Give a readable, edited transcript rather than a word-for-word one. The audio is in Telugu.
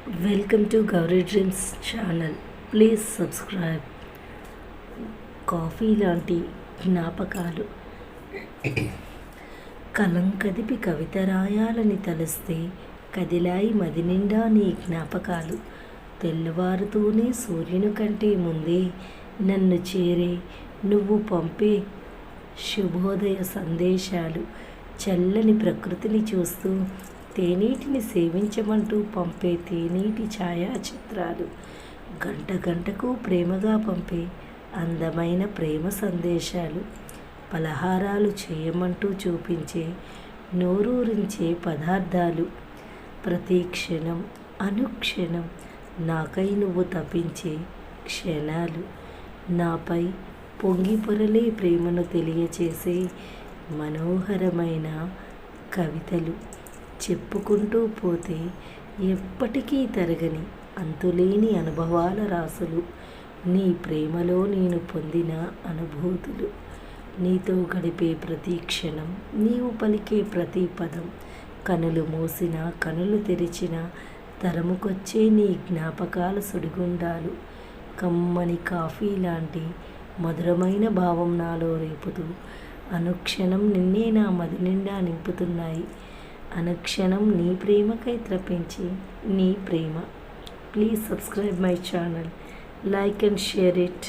Welcome to Gauri dreams channel. Please subscribe. Coffee లాంటి జ్ఞాపకాలు. కలం కదిపి కవిత రాయాలని తలస్తే కదిలాయి మది నిండా నీ జ్ఞాపకాలు. తెల్లవారుతూనే సూర్యుని కంటే ముందే నన్ను చేరే నువ్వు పంపే శుభోదయ సందేశాలు. చల్లని ప్రకృతిని చూస్తూ తేనీటిని సేవించమంటూ పంపే తేనీటి ఛాయాచిత్రాలు. గంట గంటకు ప్రేమగా పంపే అందమైన ప్రేమ సందేశాలు. పలహారాలు చేయమంటూ చూపించే నోరూరించే పదార్థాలు. ప్రతి క్షణం అనుక్షణం నాకై నువ్వు తపించే క్షణాలు. నాపై పొంగి పొరలే ప్రేమను తెలియచేసే మనోహరమైన కవితలు. చెప్పుకుంటూ పోతే ఎప్పటికీ తరగని అంతులేని అనుభవాల రాసులు. నీ ప్రేమలో నేను పొందిన అనుభూతులు. నీతో గడిపే ప్రతి క్షణం, నీవు పలికే ప్రతి పదం. కనులు మూసిన కనులు తెరిచిన తరముకొచ్చే నీ జ్ఞాపకాల సుడిగుండాలు. కమ్మని కాఫీ లాంటి మధురమైన భావం నాలో రేపుతూ అనుక్షణం నిన్నే నా మది నిండా నింపుతున్నాయి. అనుక్షణం నీ ప్రేమకై త్రపించి నీ ప్రేమ. Please subscribe my channel, like and share it.